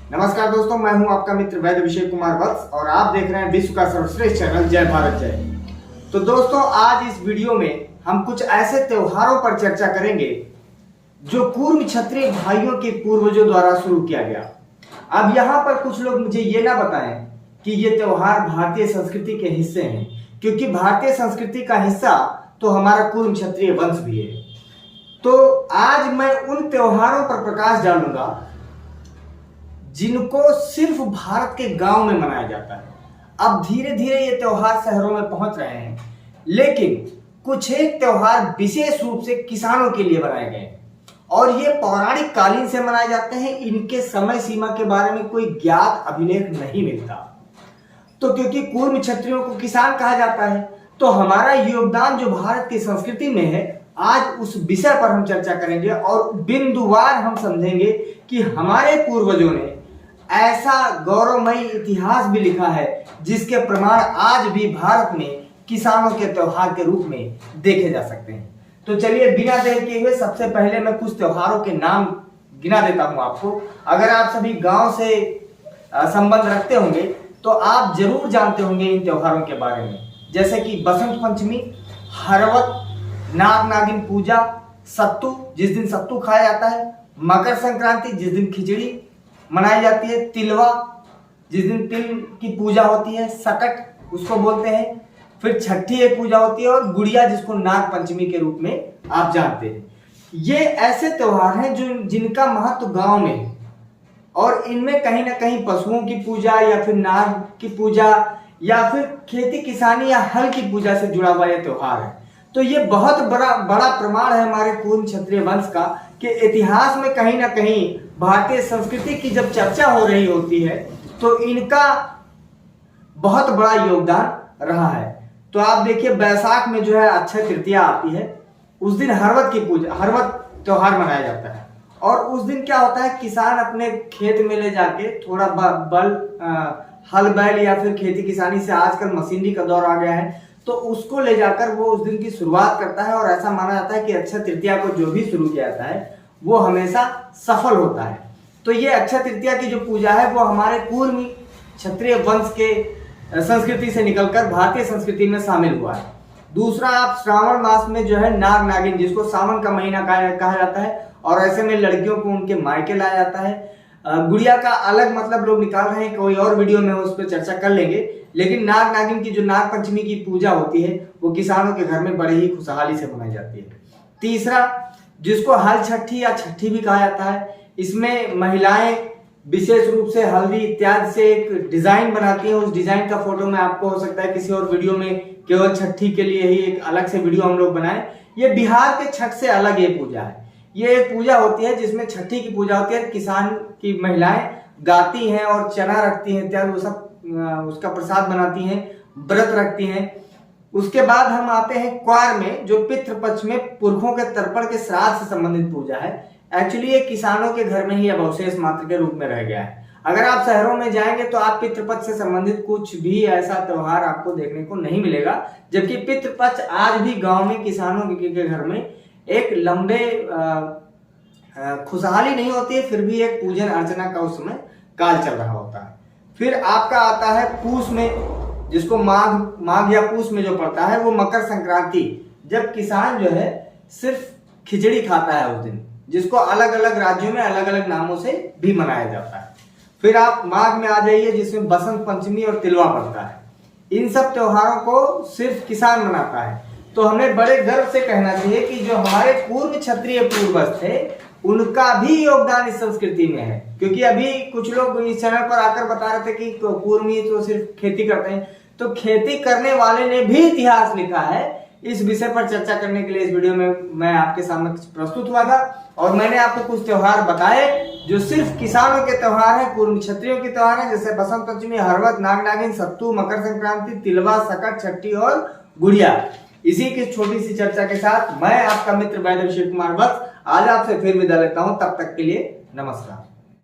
नमस्कार दोस्तों, मैं हूं आपका मित्र वैद्य अभिषेक कुमार वत्स और आप देख रहे हैं विश्व का सर्वश्रेष्ठ चैनल जय भारत जय। तो दोस्तों, आज इस वीडियो में हम कुछ ऐसे त्योहारों पर चर्चा करेंगे जो पूर्व क्षत्रिय भाइयों के पूर्वजों द्वारा शुरू किया गया। अब यहाँ पर कुछ लोग मुझे ये ना बताएं कि ये त्योहार भारतीय संस्कृति के हिस्से हैं, क्योंकि भारतीय संस्कृति का हिस्सा तो हमारा पूर्व क्षत्रिय वंश भी है। तो आज मैं उन त्योहारों पर प्रकाश डालूंगा जिनको सिर्फ भारत के गांव में मनाया जाता है। अब धीरे धीरे ये त्योहार शहरों में पहुंच रहे हैं, लेकिन कुछ एक त्योहार विशेष रूप से किसानों के लिए बनाए गए और ये पौराणिक कालीन से मनाए जाते हैं। इनके समय सीमा के बारे में कोई ज्ञात अभिलेख नहीं मिलता। तो क्योंकि पूर्व क्षत्रियों को किसान कहा जाता है, तो हमारा योगदान जो भारत की संस्कृति में है, आज उस विषय पर हम चर्चा करेंगे और बिंदुवार हम समझेंगे कि हमारे पूर्वजों ने ऐसा गौरवमयी इतिहास भी लिखा है जिसके प्रमाण आज भी भारत में किसानों के त्योहार के रूप में देखे जा सकते हैं। तो चलिए बिना देर किए हुए सबसे पहले मैं कुछ त्योहारों के नाम गिना देता हूं आपको। अगर आप सभी गांव से संबंध रखते होंगे तो आप जरूर जानते होंगे इन त्योहारों के बारे में, जैसे कि बसंत पंचमी, हरवत, नाग नागिन पूजा, सत्तू जिस दिन सत्तू खाया जाता है, मकर संक्रांति जिस दिन खिचड़ी मनाई जाती है, तिलवा जिस दिन तिल की पूजा होती है, सकट उसको बोलते हैं, फिर छठी एक पूजा होती है और गुड़िया जिसको नाग पंचमी के रूप में आप जानते हैं। ये ऐसे त्योहार हैं जो जिनका महत्व गांव में है और इनमें कहीं ना कहीं पशुओं की पूजा या फिर नाग की पूजा या फिर खेती किसानी या हल की पूजा से जुड़ा हुआ यह त्योहार है। तो ये बहुत बड़ा प्रमाण है हमारे पूर्व क्षत्रिय वंश का कि इतिहास में कहीं ना कहीं भारतीय संस्कृति की जब चर्चा हो रही होती है तो इनका बहुत बड़ा योगदान रहा है। तो आप देखिए, बैसाख में जो है अक्षय तृतीया आती है, उस दिन हरवत की पूजा, हरवत त्योहार मनाया जाता है और उस दिन क्या होता है, किसान अपने खेत में ले जाके थोड़ा हल बैल या फिर खेती किसानी से आजकल मशीनरी का दौर आ गया है, तो उसको ले जाकर वो उस दिन की शुरुआत करता है और ऐसा माना जाता है कि अक्षय तृतीया को जो भी शुरू किया जाता है वो हमेशा सफल होता है। तो ये अक्षय तृतीया की जो पूजा है वो हमारे पूर्व क्षत्रिय वंश के संस्कृति से निकलकर भारतीय संस्कृति में शामिल हुआ है। दूसरा, आप श्रावण मास में जो है नाग नागिन, जिसको सावन का महीना कहा जाता है और ऐसे में लड़कियों को उनके मायके लाया जाता है। गुड़िया का अलग मतलब लोग निकाल रहे हैं, कोई और वीडियो में उस पर चर्चा कर लेंगे। लेकिन नाग नागिन की जो नाग पंचमी की पूजा होती है वो किसानों के घर में बड़े ही खुशहाली से मनाई जाती है। तीसरा, जिसको हल छठी या छठी भी कहा जाता है, इसमें महिलाएं विशेष रूप से हल्दी इत्यादि से एक डिजाइन बनाती हैं। उस डिजाइन का फोटो में आपको हो सकता है किसी और वीडियो में केवल छठी के लिए ही एक अलग से वीडियो हम लोग बनाएं। ये बिहार के छठ से अलग ये पूजा है। ये एक पूजा होती है जिसमें छठी की पूजा होती है, किसान की महिलाएं गाती हैं और चना रखती हैं इत्यादि, वो सब उसका प्रसाद बनाती हैं, व्रत रखती हैं। उसके बाद हम आते हैं क्वार में, जो पितृपक्ष में पुरखों के तर्पण के श्राद्ध से संबंधित पूजा है। एक्चुअली ये किसानों के घर में ही अब अवशेष मात्र के रूप में रह गया है। अगर आप शहरों में जाएंगे तो आप पितृपक्ष से संबंधित कुछ भी ऐसा त्योहार आपको देखने को नहीं मिलेगा, जबकि पितृपक्ष आज भी गांव में किसानों के घर में एक लंबे खुशहाली नहीं होती है, फिर भी एक पूजन अर्चना का उस समय काल चल रहा होता है। फिर आपका आता है पूस में, जिसको माघ या पूस में जो पड़ता है वो मकर संक्रांति, जब किसान जो है सिर्फ खिचड़ी खाता है उस दिन, जिसको अलग अलग राज्यों में अलग अलग नामों से भी मनाया जाता है। फिर आप माघ में आ जाइए जिसमें बसंत पंचमी और तिलवा पड़ता है। इन सब त्योहारों को सिर्फ किसान मनाता है। तो हमें बड़े गर्व से कहना चाहिए कि जो हमारे पूर्व क्षत्रिय पूर्वज थे उनका भी योगदान इस संस्कृति में है। क्योंकि अभी कुछ लोग इस चैनल पर आकर बता रहे थे कि पूर्वी तो सिर्फ खेती करते हैं, तो खेती करने वाले ने भी इतिहास लिखा है। इस विषय पर चर्चा करने के लिए इस वीडियो में मैं आपके सामने प्रस्तुत हुआ था और मैंने आपको कुछ त्योहार बताए जो सिर्फ किसानों के त्योहार है, पूर्व क्षत्रियों के त्योहार है, जैसे बसंत पंचमी, हरवत, नाग नागिन, सत्तू, मकर संक्रांति, तिलवा, सकट, छठी और गुड़िया। इसी की छोटी सी चर्चा के साथ मैं आपका मित्र वैद्य अभिषेक कुमार वत्स आज आपसे फिर विदा लेता हूं। तब तक के लिए नमस्कार।